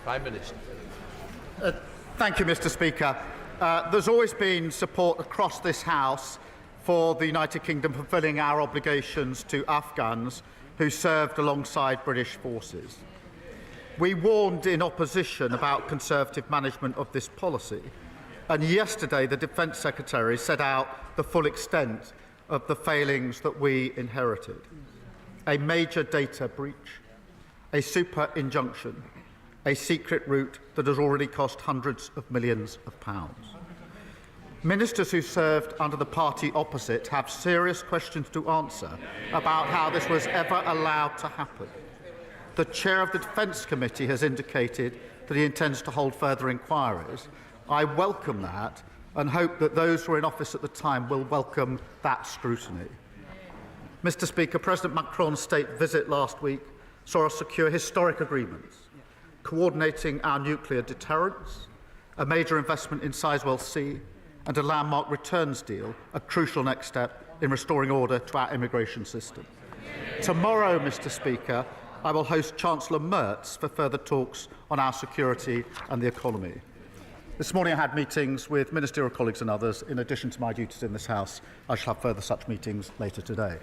Prime Minister. Thank you, Mr. Speaker. There's always been support across this House for the United Kingdom fulfilling our obligations to Afghans who served alongside British forces. We warned in opposition about Conservative management of this policy, and yesterday the Defence Secretary set out the full extent of the failings that we inherited. A major data breach, a superinjunction, a secret route that has already cost hundreds of millions of pounds. Ministers who served under the party opposite have serious questions to answer about how this was ever allowed to happen. The chair of the Defence Committee has indicated that he intends to hold further inquiries. I welcome that and hope that those who were in office at the time will welcome that scrutiny. Mr. Speaker, President Macron's state visit last week saw us secure historic agreements, coordinating our nuclear deterrence, a major investment in Sizewell C, and a landmark returns deal, a crucial next step in restoring order to our immigration system. Tomorrow, Mr. Speaker, I will host Chancellor Merz for further talks on our security and the economy. This morning I had meetings with ministerial colleagues and others. In addition to my duties in this House, I shall have further such meetings later today.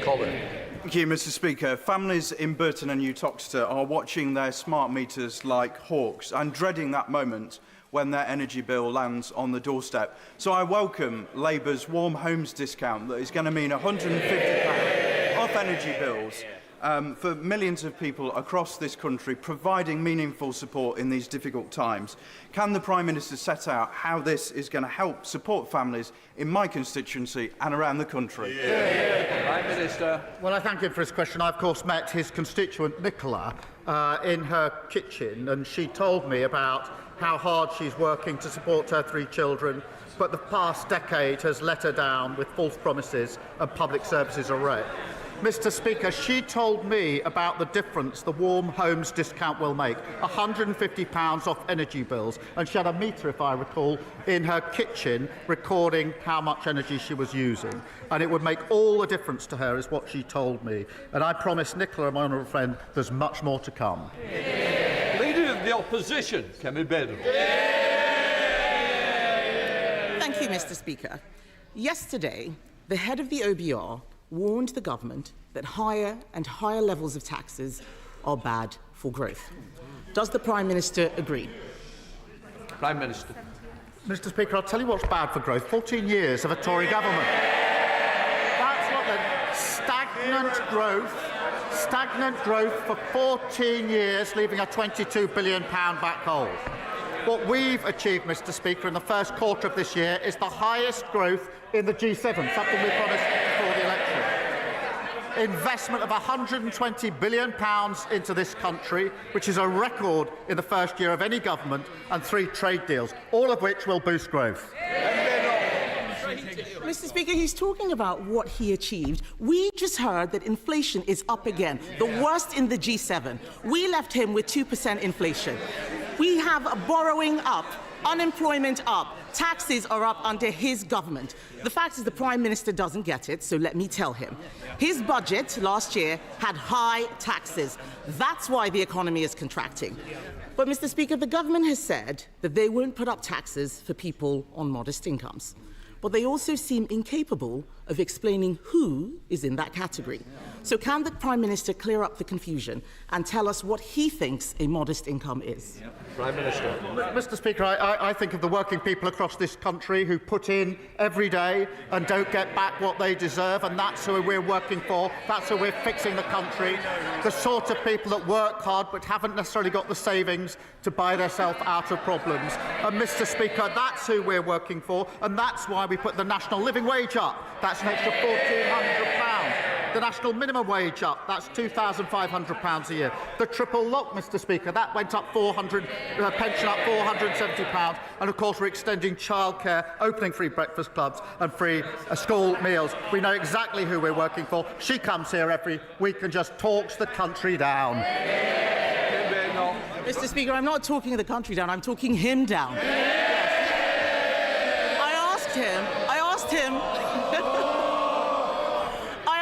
Colin. Thank you, Mr. Speaker. Families in Burton and Uttoxeter are watching their smart meters like hawks and dreading that moment when their energy bill lands on the doorstep. So I welcome Labour's Warm Homes discount that is going to mean £150 off energy bills for millions of people across this country, providing meaningful support in these difficult times. Can the Prime Minister set out how this is going to help support families in my constituency and around the country? Prime Minister. Well, I thank him for his question. I, of course, met his constituent Nicola in her kitchen, and she told me about how hard she's working to support her 3 children, but the past decade has let her down with false promises and public services are wrecked. Mr. Speaker, she told me about the difference the Warm Homes discount will make, £150 off energy bills, and she had a meter, if I recall, in her kitchen recording how much energy she was using. And it would make all the difference to her, is what she told me. And I promise Nicola, my honourable friend, there's much more to come. Leader of the Opposition, Kemi Bedouin. Thank you, Mr. Speaker. Yesterday, the head of the OBR warned the government that higher and higher levels of taxes are bad for growth. Does the Prime Minister agree? Prime Minister. Mr. Speaker, I'll tell you what's bad for growth. 14 years of a Tory government. That's what the stagnant growth for 14 years, leaving a £22 billion black hole. What we've achieved, Mr. Speaker, in the first quarter of this year is the highest growth in the G7, something we promised before the election. Investment of £120 billion into this country, which is a record in the first year of any government, and 3 trade deals, all of which will boost growth. Mr. Speaker, he's talking about what he achieved. We just heard that inflation is up again, the worst in the G7. We left him with 2% inflation. We have borrowing up, unemployment up, taxes are up under his government. The fact is the Prime Minister doesn't get it, so let me tell him. His budget last year had high taxes. That's why the economy is contracting. But, Mr. Speaker, the government has said that they won't put up taxes for people on modest incomes. But they also seem incapable of explaining who is in that category. So can the Prime Minister clear up the confusion and tell us what he thinks a modest income is? Prime Minister. Mr. Speaker, I think of the working people across this country who put in every day and don't get back what they deserve, and that's who we're working for. That's who we're fixing the country. The sort of people that work hard but haven't necessarily got the savings to buy themselves out of problems. And, Mr. Speaker, that's who we're working for, and that's why we put the national living wage up. That's an extra £1,400. The national minimum wage up, that's £2,500 a year. The triple lock, Mr. Speaker, that went up pension up £470. And of course we're extending childcare, opening free breakfast clubs and free school meals. We know exactly who we're working for. She comes here every week and just talks the country down. Mr. Speaker, I'm not talking the country down, I'm talking him down. I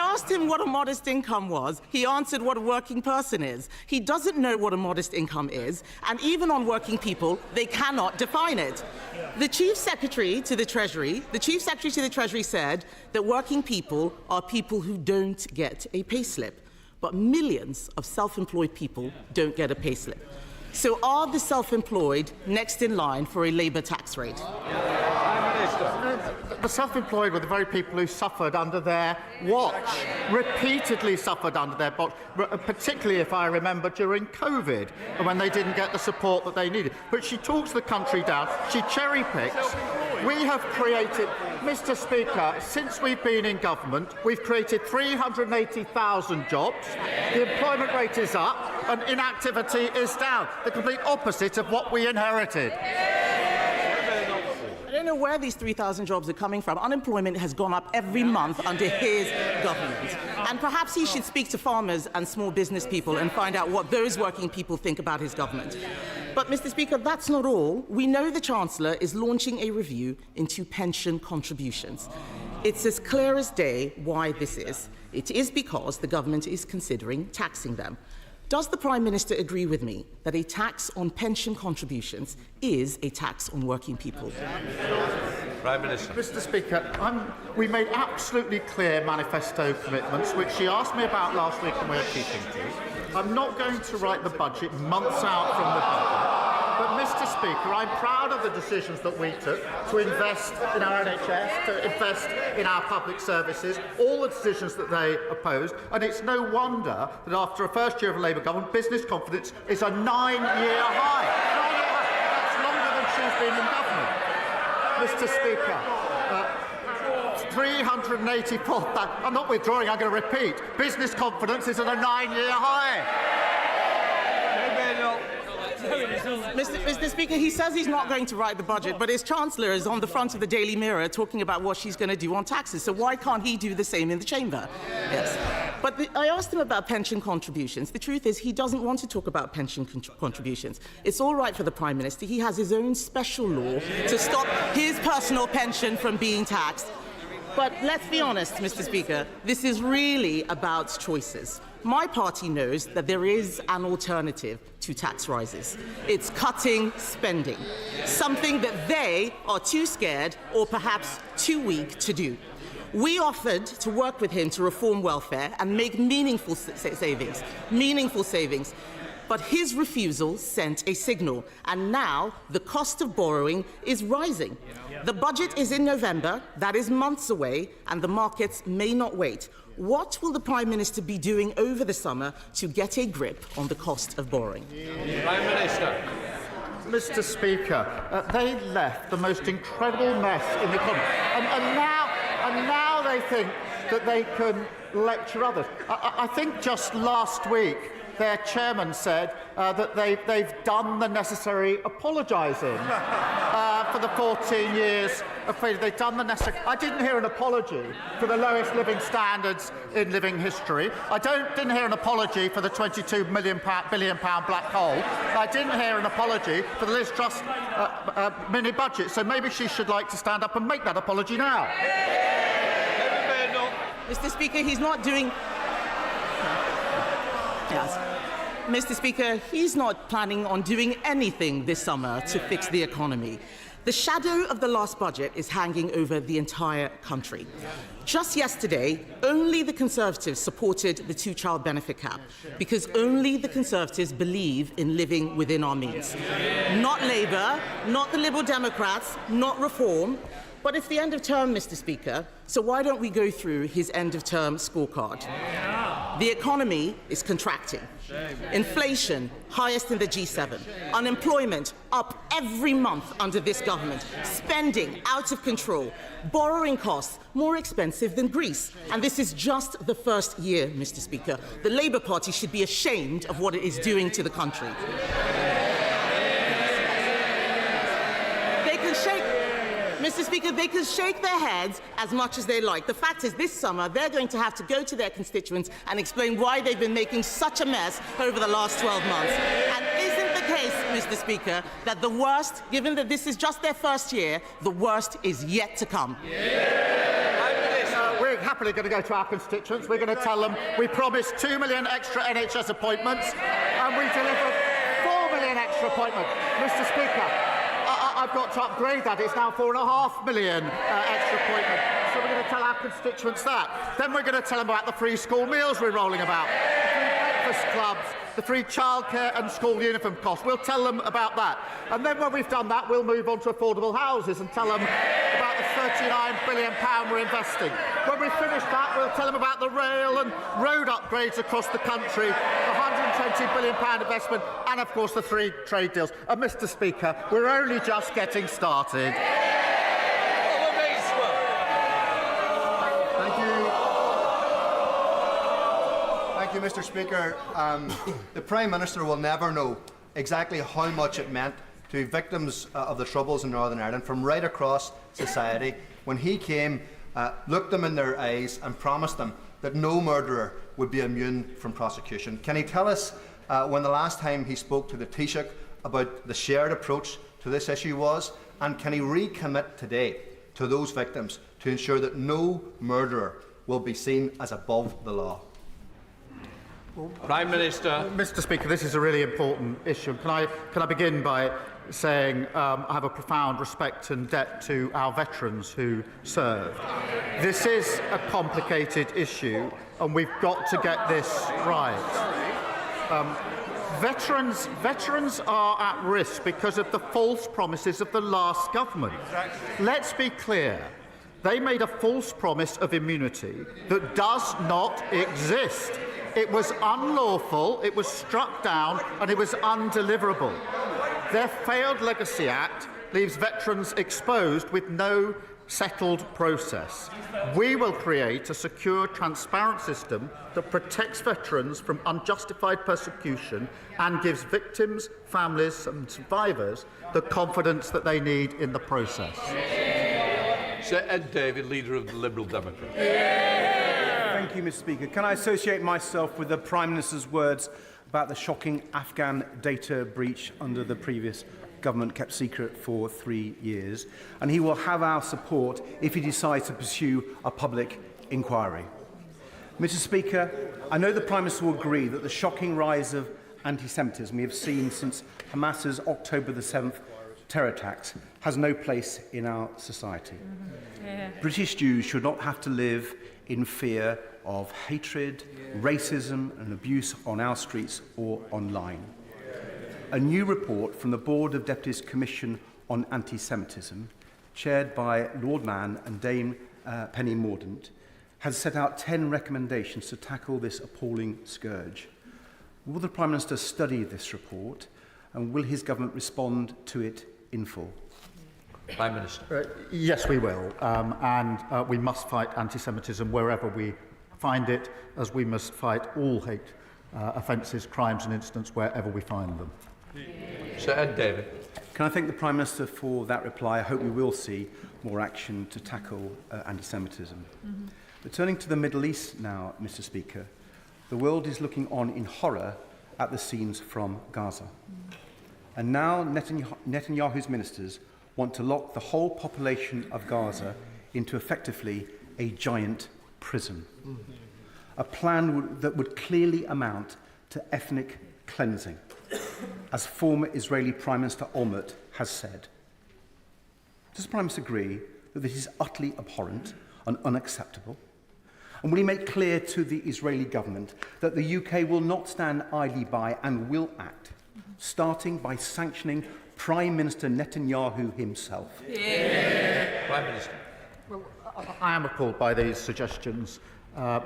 asked asked him what a modest income was, he answered what a working person is. He doesn't know what a modest income is, and even on working people, they cannot define it. The Chief Secretary to the Treasury said that working people are people who don't get a payslip, but millions of self-employed people don't get a payslip. So are the self-employed next in line for a Labour tax rate? The self-employed were the very people who suffered under their watch, repeatedly suffered under their watch, particularly if I remember during COVID, and when they didn't get the support that they needed. But she talks the country down, she cherry-picks. We have created, Mr. Speaker, since we've been in government, we've created 380,000 jobs, the employment rate is up, and inactivity is down, the complete opposite of what we inherited. I don't know where these 3,000 jobs are coming from. Unemployment has gone up every month under his government. And perhaps he should speak to farmers and small business people and find out what those working people think about his government. But, Mr. Speaker, that's not all. We know the Chancellor is launching a review into pension contributions. It's as clear as day why this is. It is because the government is considering taxing them. Does the Prime Minister agree with me that a tax on pension contributions is a tax on working people? Prime Minister. Mr. Speaker, we made absolutely clear manifesto commitments, which she asked me about last week and we're keeping to. I'm not going to write the budget months out from the budget. But, Mr. Speaker, I'm proud of the decisions that we took to invest in our NHS, to invest in our public services, all the decisions that they opposed. And it's no wonder that after a first year of a Labour government, business confidence is a 9-year high. That's longer than she's been in government. Mr. Speaker, 384,000. I'm not withdrawing, I'm going to repeat. Business confidence is at a 9-year high. Mr. Speaker, he says he's not going to write the budget, but his Chancellor is on the front of the Daily Mirror talking about what she's going to do on taxes. So why can't he do the same in the chamber? Yes. But I asked him about pension contributions. The truth is he doesn't want to talk about pension contributions. It's all right for the Prime Minister. He has his own special law to stop his personal pension from being taxed. But let's be honest, Mr. Speaker, this is really about choices. My party knows that there is an alternative to tax rises. It's cutting spending, something that they are too scared or perhaps too weak to do. We offered to work with him to reform welfare and make meaningful savings. But his refusal sent a signal, and now the cost of borrowing is rising. The budget is in November, that is months away, and the markets may not wait. What will the Prime Minister be doing over the summer to get a grip on the cost of borrowing? Prime Minister. Mr. Speaker, they left the most incredible mess in the economy, and now they think that they can lecture others. I think just last week their chairman said that they've done the necessary apologising for the 14 years of failure. They've done the necessary. I didn't hear an apology for the lowest living standards in living history. I didn't hear an apology for the £22 billion black hole. I didn't hear an apology for the Liz Truss mini budget. So maybe she should like to stand up and make that apology now. Mr. Speaker, he's not doing... Yes. Mr. Speaker, he's not planning on doing anything this summer to fix the economy. The shadow of the last budget is hanging over the entire country. Just yesterday, only the Conservatives supported the two-child benefit cap, because only the Conservatives believe in living within our means. Not Labour, not the Liberal Democrats, not Reform. But it's the end of term, Mr. Speaker, so why don't we go through his end-of-term scorecard? The economy is contracting. Inflation, highest in the G7. Unemployment, up every month under this government. Spending, out of control. Borrowing costs, more expensive than Greece. And this is just the first year, Mr. Speaker. The Labour Party should be ashamed of what it is doing to the country. Mr. Speaker, they can shake their heads as much as they like. The fact is, this summer, they're going to have to go to their constituents and explain why they've been making such a mess over the last 12 months. And isn't the case, Mr. Speaker, that the worst, given that this is just their first year, the worst is yet to come? We happily going to go to our constituents. We're going to tell them we promised 2 million extra NHS appointments and we delivered 4 million extra appointments. Mr. Speaker, I've got to upgrade that. It's now 4.5 million extra appointments. So we're going to tell our constituents that. Then we're going to tell them about the free school meals we're rolling about, the free breakfast clubs, the free childcare and school uniform costs. We'll tell them about that. And then when we've done that, we'll move on to affordable houses and tell them about the £39 billion we're investing. When we finish that, we'll tell them about the rail and road upgrades across the country, the £120 billion investment, and of course the 3 trade deals. And Mr. Speaker, we're only just getting started. Thank you, Mr. Speaker. The Prime Minister will never know exactly how much it meant to victims of the Troubles in Northern Ireland from right across society when he came, looked them in their eyes and promised them that no murderer would be immune from prosecution. Can he tell us when the last time he spoke to the Taoiseach about the shared approach to this issue was, and can he recommit today to those victims to ensure that no murderer will be seen as above the law? Prime Minister. Mr. Speaker, this is a really important issue. Can I begin by saying I have a profound respect and debt to our veterans who served. This is a complicated issue, and we've got to get this right. Veterans are at risk because of the false promises of the last government. Let's be clear. They made a false promise of immunity that does not exist. It was unlawful, it was struck down, and it was undeliverable. Their failed Legacy Act leaves veterans exposed with no settled process. We will create a secure, transparent system that protects veterans from unjustified persecution and gives victims, families and survivors the confidence that they need in the process. Sir Ed David, Leader of the Liberal Democrats. Thank you, Mr. Speaker. Can I associate myself with the Prime Minister's words about the shocking Afghan data breach under the previous government kept secret for 3 years? And he will have our support if he decides to pursue a public inquiry. Mr. Speaker, I know the Prime Minister will agree that the shocking rise of anti-Semitism we have seen since Hamas's October the 7th terror attacks has no place in our society. British Jews should not have to live in fear of hatred, racism and abuse on our streets or online. A new report from the Board of Deputies Commission on Anti-Semitism, chaired by Lord Mann and Dame Penny Mordaunt, has set out 10 recommendations to tackle this appalling scourge. Will the Prime Minister study this report, and will his government respond to it in full? Prime Minister. Yes, we will, and we must fight anti-Semitism wherever we find it, as we must fight all hate offences, crimes and incidents wherever we find them. Sir Ed David. Can I thank the Prime Minister for that reply? I hope we will see more action to tackle anti-Semitism. But turning to the Middle East now, Mr. Speaker, the world is looking on in horror at the scenes from Gaza. And now Netanyahu's ministers want to lock the whole population of Gaza into effectively a giant prison. A plan that would clearly amount to ethnic cleansing, as former Israeli Prime Minister Olmert has said. Does the Prime Minister agree that this is utterly abhorrent and unacceptable? And will he make clear to the Israeli government that the UK will not stand idly by and will act, starting by sanctioning Prime Minister Netanyahu himself? Prime Minister. Well, I am appalled by these suggestions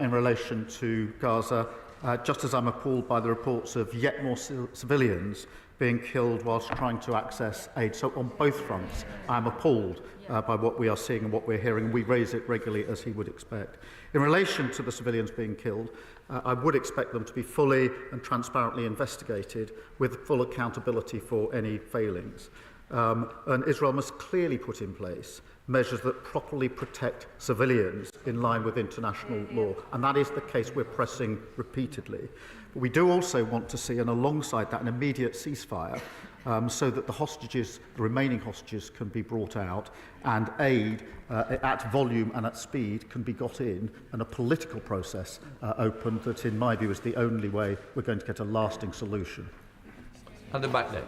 in relation to Gaza, just as I'm appalled by the reports of yet more civilians being killed whilst trying to access aid. So on both fronts, I'm appalled by what we are seeing and what we're hearing, and we raise it regularly, as he would expect. In relation to the civilians being killed, I would expect them to be fully and transparently investigated with full accountability for any failings. And Israel must clearly put in place measures that properly protect civilians in line with international law. And that is the case we're pressing repeatedly. But we do also want to see, and alongside that, an immediate ceasefire so that the remaining hostages can be brought out, and aid at volume and at speed can be got in, and a political process opened that, in my view, is the only way we're going to get a lasting solution. Hand it back, Nick.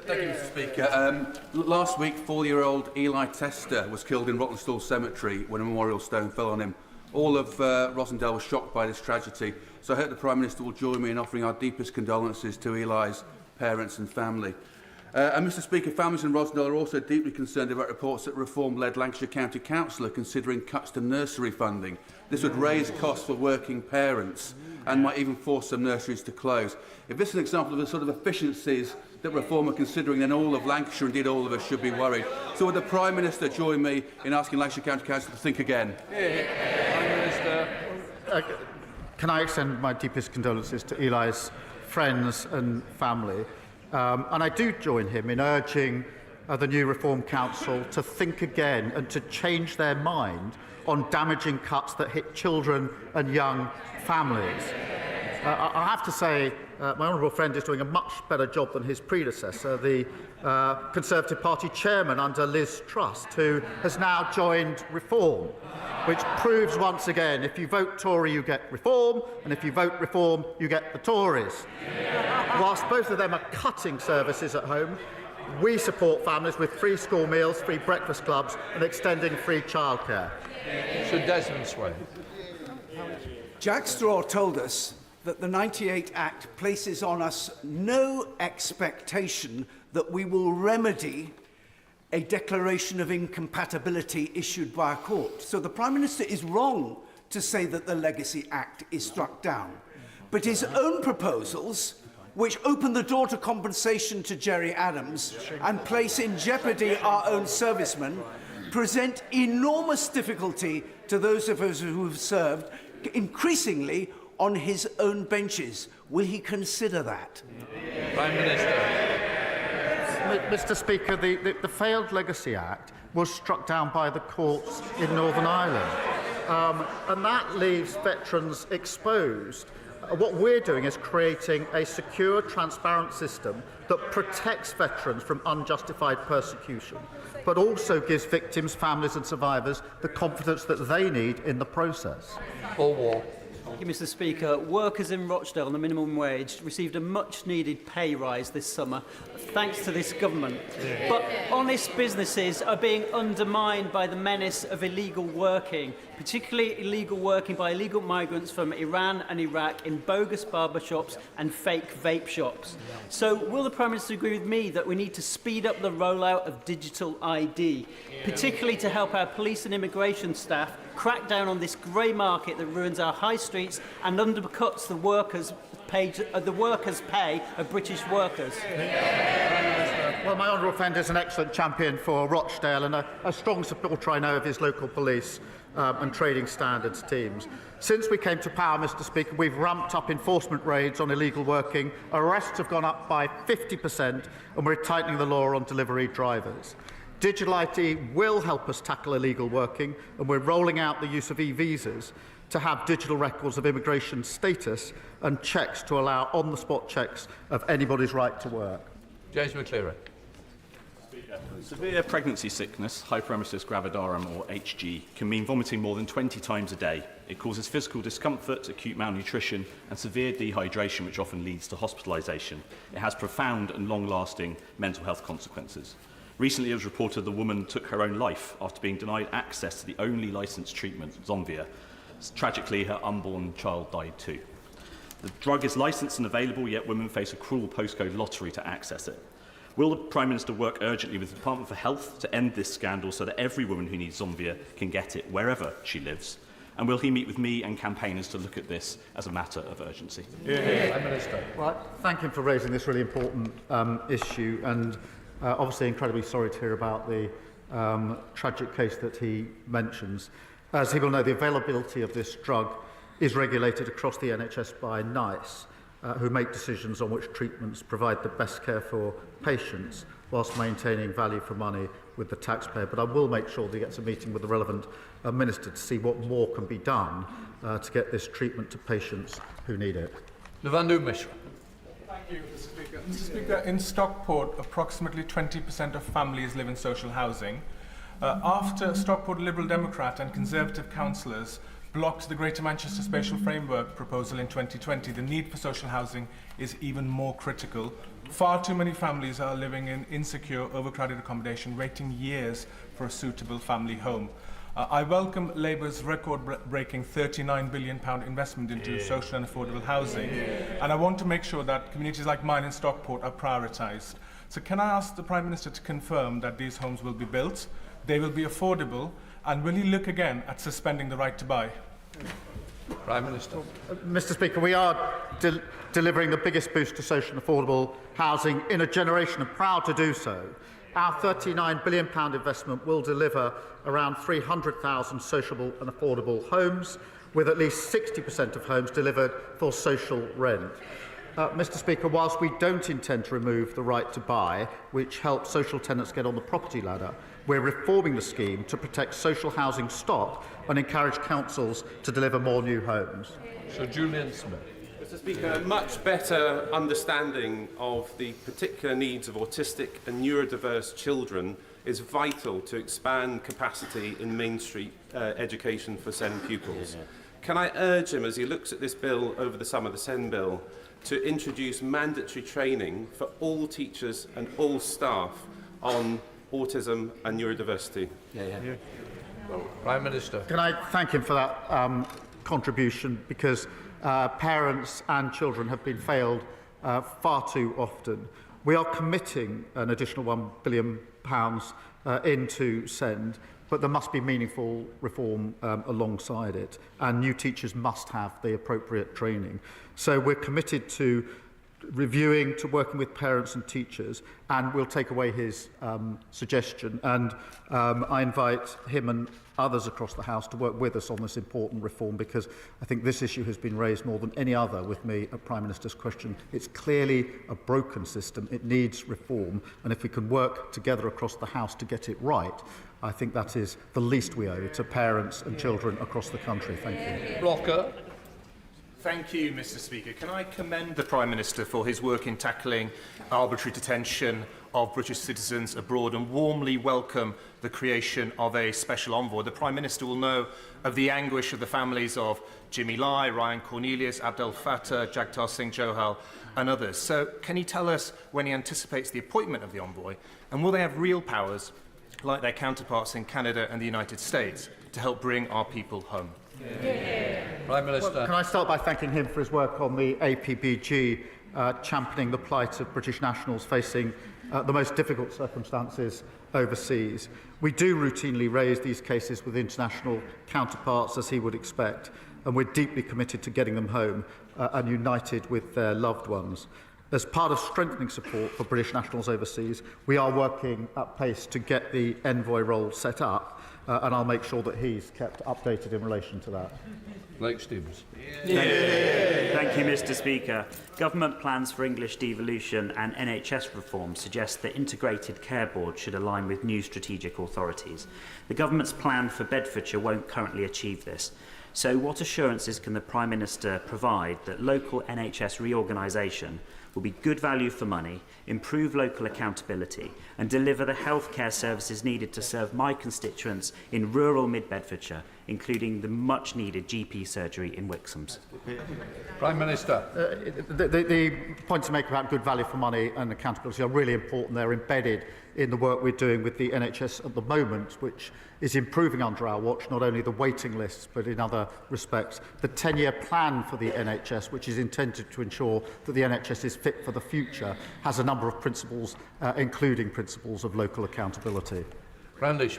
Thank you, Mr. Speaker. Last week, 4-year-old Eli Tester was killed in Rottenstall Cemetery when a memorial stone fell on him. All of Rosendale was shocked by this tragedy, so I hope the Prime Minister will join me in offering our deepest condolences to Eli's parents and family. And Mr. Speaker, families in Rosendale are also deeply concerned about reports that Reform-led Lancashire County Council are considering cuts to nursery funding. This would raise costs for working parents and might even force some nurseries to close. If this is an example of the sort of efficiencies that Reform are considering, then all of Lancashire, indeed all of us, should be worried. So would the Prime Minister join me in asking Lancashire County Council to think again? Prime Minister. Can I extend my deepest condolences to Eli's friends and family? And I do join him in urging the new Reform Council to think again and to change their mind on damaging cuts that hit children and young families. I have to say, my honourable friend is doing a much better job than his predecessor, the Conservative Party chairman under Liz Truss, who has now joined Reform, which proves once again, if you vote Tory, you get Reform, and if you vote Reform, you get the Tories. Whilst both of them are cutting services at home, we support families with free school meals, free breakfast clubs, and extending free childcare. Sir Desmond Swayne. Jack Straw told us that the 98 Act places on us no expectation that we will remedy a declaration of incompatibility issued by a court. So the Prime Minister is wrong to say that the Legacy Act is struck down. But his own proposals, which open the door to compensation to Gerry Adams and place in jeopardy our own servicemen, present enormous difficulty to those of us who have served, increasingly on his own benches. Will he consider that? Prime Minister. Mr. Speaker, the failed Legacy Act was struck down by the courts in Northern Ireland, and that leaves veterans exposed. What we're doing is creating a secure, transparent system that protects veterans from unjustified persecution, but also gives victims, families and survivors the confidence that they need in the process. Paul Wall. Thank you, Mr. Speaker. Workers in Rochdale on the minimum wage received a much-needed pay rise this summer, thanks to this government. But honest businesses are being undermined by the menace of illegal working, particularly illegal working by illegal migrants from Iran and Iraq in bogus barber shops and fake vape shops. So will the Prime Minister agree with me that we need to speed up the rollout of digital ID, particularly to help our police and immigration staff crack down on this grey market that ruins our high streets and undercuts the workers' pay of British workers? Well, my honourable friend is an excellent champion for Rochdale and a strong supporter, I know, of his local police and trading standards teams. Since we came to power, Mr. Speaker, we've ramped up enforcement raids on illegal working. Arrests have gone up by 50%, and we're tightening the law on delivery drivers. Digital ID will help us tackle illegal working, and we're rolling out the use of e-visas to have digital records of immigration status and checks to allow on-the-spot checks of anybody's right to work. James McCleary. Severe pregnancy sickness, hyperemesis gravidarum or HG, can mean vomiting more than 20 times a day. It causes physical discomfort, acute malnutrition and severe dehydration, which often leads to hospitalisation. It has profound and long-lasting mental health consequences. Recently, it was reported the woman took her own life after being denied access to the only licensed treatment, Zomvia. Tragically, her unborn child died too. The drug is licensed and available, yet women face a cruel postcode lottery to access it. Will the Prime Minister work urgently with the Department for Health to end this scandal so that every woman who needs Zomvia can get it wherever she lives? And will he meet with me and campaigners to look at this as a matter of urgency? Prime Minister. Well, I thank him for raising this really important issue, and obviously incredibly sorry to hear about the tragic case that he mentions. As he will know, the availability of this drug is regulated across the NHS by NICE, who make decisions on which treatments provide the best care for patients whilst maintaining value for money with the taxpayer. But I will make sure that he gets a meeting with the relevant minister to see what more can be done to get this treatment to patients who need it. Navandu Mishra. Thank Thank you, Mr. Speaker. Mr. Speaker, in Stockport, approximately 20% of families live in social housing. After Stockport Liberal Democrat and Conservative councillors blocked the Greater Manchester Spatial Framework proposal in 2020, the need for social housing is even more critical. Far too many families are living in insecure, overcrowded accommodation, waiting years for a suitable family home. I welcome Labour's record-breaking £39 billion investment into social and affordable housing, and I want to make sure that communities like mine in Stockport are prioritised. So can I ask the Prime Minister to confirm that these homes will be built, they will be affordable, and will he look again at suspending the right to buy? Prime Minister. Mr. Speaker, we are delivering the biggest boost to social and affordable housing in a generation, and proud to do so. Our £39 billion investment will deliver around 300,000 sociable and affordable homes, with at least 60% of homes delivered for social rent. Mr. Speaker, whilst we don't intend to remove the right to buy, which helps social tenants get on the property ladder, we're reforming the scheme to protect social housing stock and encourage councils to deliver more new homes. Sir Julian Smith. Mr. Speaker, a much better understanding of the particular needs of autistic and neurodiverse children is vital to expand capacity in mainstream education for SEND pupils. Can I urge him, as he looks at this bill over the summer, the SEND bill, to introduce mandatory training for all teachers and all staff on autism and neurodiversity? Prime Minister. Can I thank him for that contribution, because parents and children have been failed far too often. We are committing an additional £1 billion into SEND, but there must be meaningful reform alongside it, and new teachers must have the appropriate training. So we're committed to reviewing, to working with parents and teachers, and we'll take away his suggestion. And I invite him and others across the House to work with us on this important reform, because I think this issue has been raised more than any other with me at Prime Minister's question. It's clearly a broken system. It needs reform, and if we can work together across the House to get it right, I think that is the least we owe to parents and children across the country. Thank you. Blocker. Thank you, Mr. Speaker. Can I commend the Prime Minister for his work in tackling arbitrary detention of British citizens abroad, and warmly welcome the creation of a special envoy. The Prime Minister will know of the anguish of the families of Jimmy Lai, Ryan Cornelius, Abdel Fattah, Jagtar Singh Johal and others. So can he tell us when he anticipates the appointment of the envoy, and will they have real powers like their counterparts in Canada and the United States to help bring our people home? Prime Minister. Well, can I start by thanking him for his work on the APBG, championing the plight of British nationals facing the most difficult circumstances overseas. We do routinely raise these cases with international counterparts, as he would expect, and we're deeply committed to getting them home and united with their loved ones. As part of strengthening support for British nationals overseas, we are working at pace to get the envoy role set up, and I'll make sure that he's kept updated in relation to that. Blake Stevens. Thank you, Mr. Speaker. Government plans for English devolution and NHS reform suggest that integrated care boards should align with new strategic authorities. The government's plan for Bedfordshire won't currently achieve this. So what assurances can the Prime Minister provide that local NHS reorganisation will be good value for money, improve local accountability and deliver the healthcare services needed to serve my constituents in rural mid-Bedfordshire, including the much-needed GP surgery in Wixhams? Prime Minister. The points to make about good value for money and accountability are really important. They're embedded in the work we're doing with the NHS at the moment, which is improving under our watch, not only the waiting lists, but in other respects. The 10-year plan for the NHS, which is intended to ensure that the NHS is fit for the future, has a number of principles, including principles of local accountability. Randish.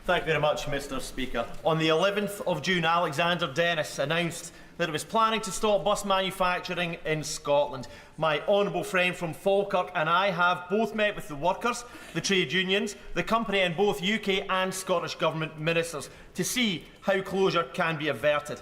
Thank you very much, Mr. Speaker. On the 11th of June, Alexander Dennis announced that it was planning to stop bus manufacturing in Scotland. My honourable friend from Falkirk and I have both met with the workers, the trade unions, the company and both UK and Scottish Government ministers to see how closure can be averted.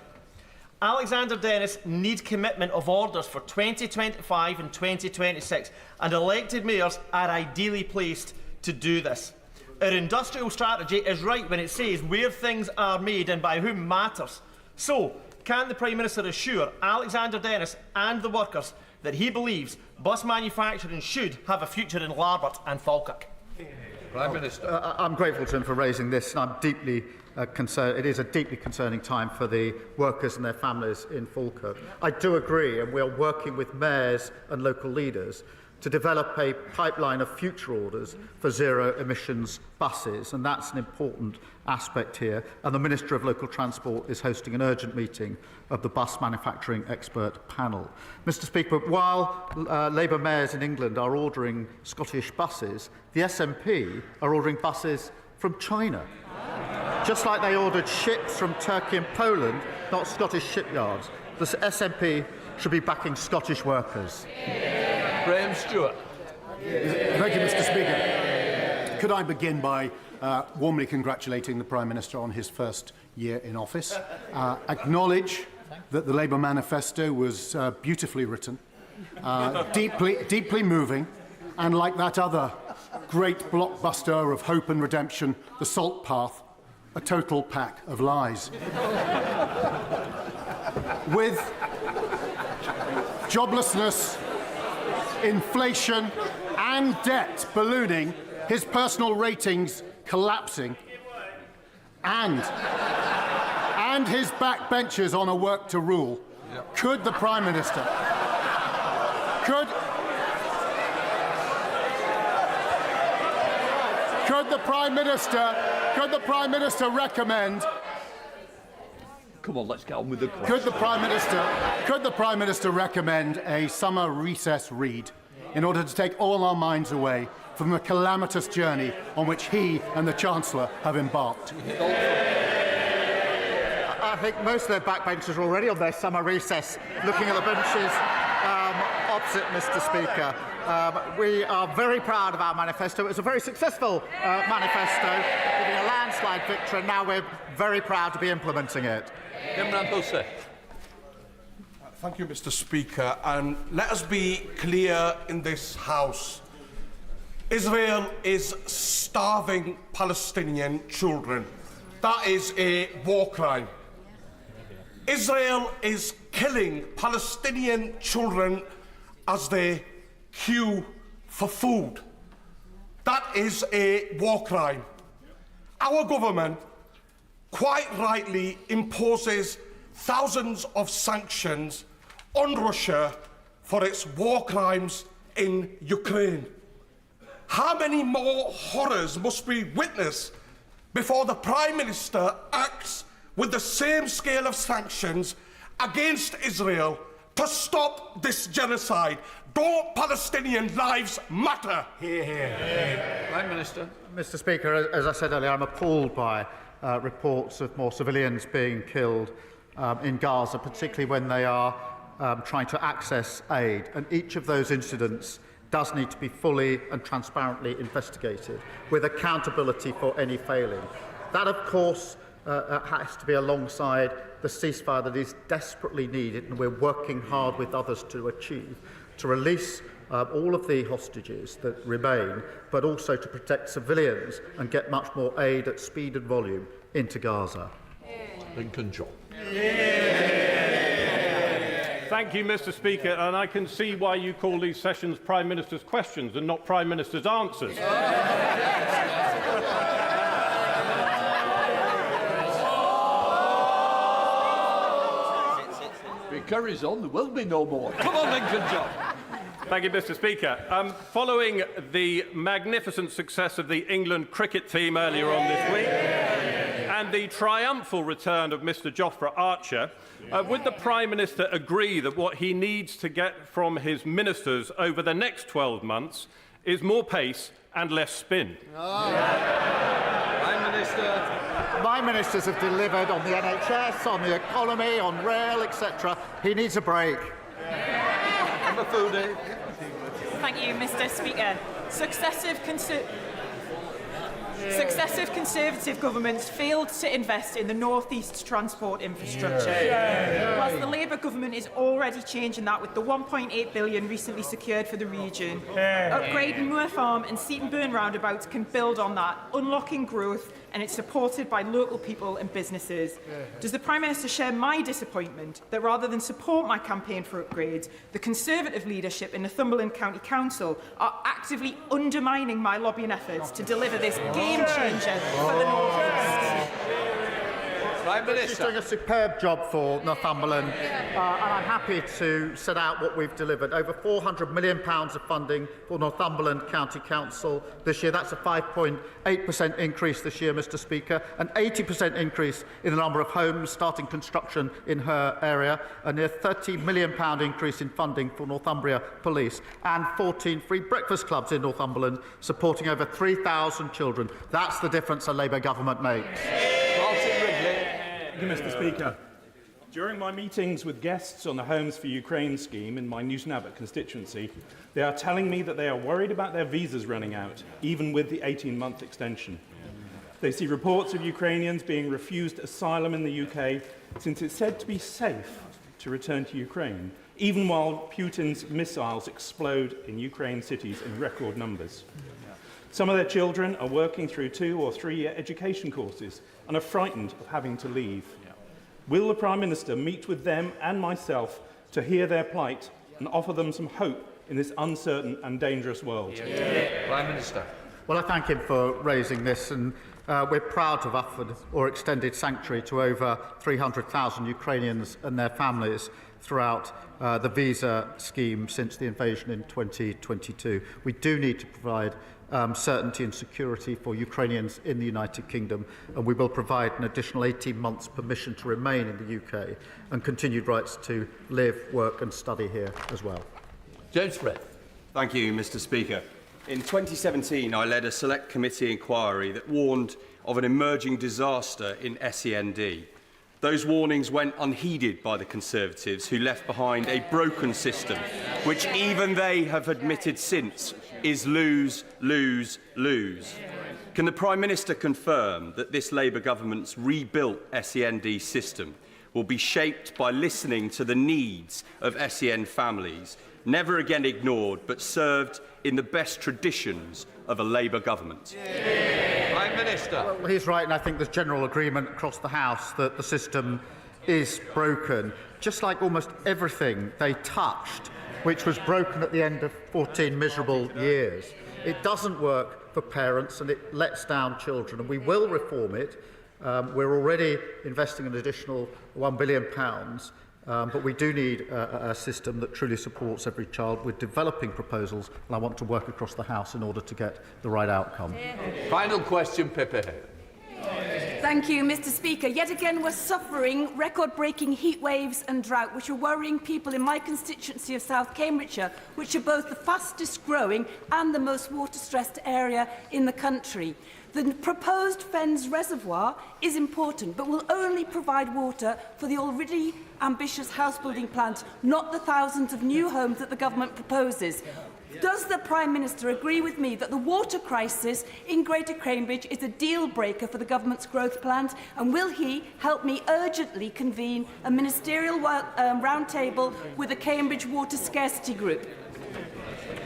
Alexander Dennis needs commitment of orders for 2025 and 2026, and elected mayors are ideally placed to do this. Our industrial strategy is right when it says where things are made and by whom matters. So, can the Prime Minister assure Alexander Dennis and the workers that he believes bus manufacturing should have a future in Larbert and Falkirk? Prime Minister. I'm grateful to him for raising this, and I'm deeply concerned. It is a deeply concerning time for the workers and their families in Falkirk. I do agree, and we are working with mayors and local leaders to develop a pipeline of future orders for zero emissions buses, and that's an important aspect here. And the Minister of Local Transport is hosting an urgent meeting of the bus manufacturing expert panel. Mr. Speaker, while Labour mayors in England are ordering Scottish buses, the SNP are ordering buses from China. Just like they ordered ships from Turkey and Poland, not Scottish shipyards. The SNP should be backing Scottish workers. Graham Stewart. Thank you, Mr. Speaker. Could I begin by warmly congratulating the Prime Minister on his first year in office, acknowledge that the Labour manifesto was beautifully written, deeply moving, and like that other great blockbuster of hope and redemption, The Salt Path, a total pack of lies. With joblessness, inflation and debt ballooning, his personal ratings collapsing, and his backbenchers on a work to rule, could the Prime Minister recommend? Come on, let's get on with the question. Could the Prime Minister recommend a summer recess read in order to take all our minds away from the calamitous journey on which he and the Chancellor have embarked? I think most of their backbenchers are already on their summer recess, looking at the benches opposite, Mr. Speaker. We are very proud of our manifesto. It was a very successful manifesto, giving a landslide victory, and now we're very proud to be implementing it. Thank you, Mr. Speaker. And let us be clear in this House. Israel is starving Palestinian children. That is a war crime. Israel is killing Palestinian children as they queue for food. That is a war crime. Our government quite rightly imposes thousands of sanctions on Russia for its war crimes in Ukraine. How many more horrors must we witness before the Prime Minister acts with the same scale of sanctions against Israel to stop this genocide? Don't Palestinian lives matter? Prime Minister. Mr. Speaker, as I said earlier, I'm appalled by reports of more civilians being killed in Gaza, particularly when they are trying to access aid. And each of those incidents does need to be fully and transparently investigated, with accountability for any failing. That, of course, has to be alongside the ceasefire that is desperately needed, and we're working hard with others to achieve, to release all of the hostages that remain, but also to protect civilians and get much more aid at speed and volume into Gaza. Lincoln John. Thank you, Mr. Speaker, and I can see why you call these sessions Prime Minister's questions and not Prime Minister's answers. If it carries on, there will be no more. Come on, Lincoln John. Thank you, Mr. Speaker. Following the magnificent success of the England cricket team earlier on this week, and the triumphal return of Mr. Jofra Archer, would the Prime Minister agree that what he needs to get from his ministers over the next 12 months is more pace and less spin? Prime Minister. My ministers have delivered on the NHS, on the economy, on rail, etc. He needs a break. Thank you, Mr. Speaker. Successive Conservative governments failed to invest in the North East's transport infrastructure, whilst the Labour government is already changing that with the £1.8 billion recently secured for the region. Upgrading Moor Farm and Seaton Burn roundabouts can build on that, unlocking growth and it's supported by local people and businesses. Does the Prime Minister share my disappointment that rather than support my campaign for upgrades, the Conservative leadership in Northumberland County Council are actively undermining my lobbying efforts to deliver this game changer for the North East? Prime Minister. She's doing a superb job for Northumberland, and I'm happy to set out what we've delivered. Over £400 million of funding for Northumberland County Council this year. That's a 5.8% increase this year, Mr. Speaker, an 80% increase in the number of homes starting construction in her area, a near £30 million increase in funding for Northumbria Police, and 14 free breakfast clubs in Northumberland supporting over 3,000 children. That's the difference a Labour government makes. Thank you, Mr. Speaker. During my meetings with guests on the Homes for Ukraine scheme in my Newton Abbot constituency, they are telling me that they are worried about their visas running out, even with the 18-month extension. They see reports of Ukrainians being refused asylum in the UK since it's said to be safe to return to Ukraine, even while Putin's missiles explode in Ukraine cities in record numbers. Some of their children are working through 2- or 3-year education courses and are frightened of having to leave. Will the Prime Minister meet with them and myself to hear their plight and offer them some hope in this uncertain and dangerous world? Prime Minister. Well, I thank him for raising this, and we're proud to have offered or extended sanctuary to over 300,000 Ukrainians and their families throughout the visa scheme since the invasion in 2022. We do need to provide certainty and security for Ukrainians in the United Kingdom, and we will provide an additional 18 months permission to remain in the UK and continued rights to live, work and study here as well. James Brett. Thank you, Mr. Speaker. In 2017, I led a select committee inquiry that warned of an emerging disaster in SEND. Those warnings went unheeded by the Conservatives, who left behind a broken system, which even they have admitted since is lose, lose, lose. Can the Prime Minister confirm that this Labour government's rebuilt SEND system will be shaped by listening to the needs of SEN families, never again ignored but served in the best traditions of a Labour government? Prime Minister. Well, he's right, and I think there's general agreement across the House that the system is broken, just like almost everything they touched, which was broken at the end of 14 miserable years. It doesn't work for parents and it lets down children, and we will reform it. We're already investing an additional £1 billion, but we do need a system that truly supports every child. We're developing proposals, and I want to work across the House in order to get the right outcome. Final question, Pippa. Thank you, Mr. Speaker. Yet again, we're suffering record-breaking heat waves and drought, which are worrying people in my constituency of South Cambridgeshire, which are both the fastest-growing and the most water-stressed area in the country. The proposed Fens Reservoir is important, but will only provide water for the already ambitious house-building plans, not the thousands of new homes that the government proposes. Does the Prime Minister agree with me that the water crisis in Greater Cambridge is a deal-breaker for the government's growth plans, and will he help me urgently convene a ministerial roundtable with the Cambridge Water Scarcity Group?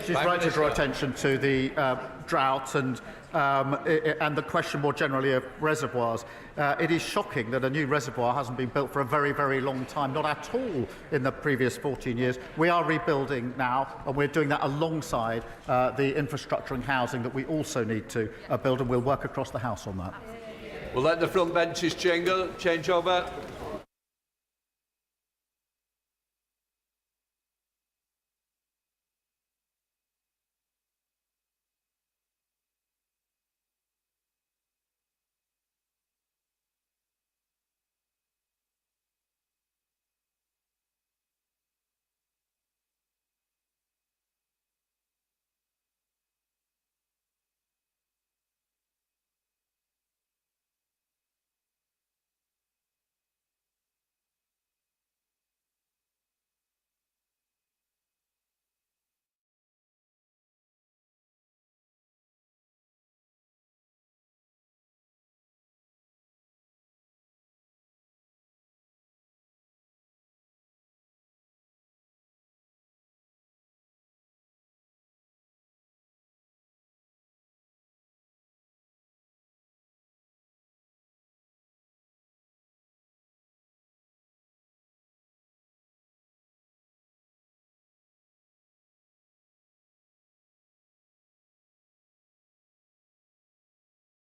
She's right to draw attention to the drought and the question more generally of reservoirs. It is shocking that a new reservoir hasn't been built for a very, very long time, not at all in the previous 14 years. We are rebuilding now, and we're doing that alongside the infrastructure and housing that we also need to build, and we'll work across the House on that. We'll let the front benches change over.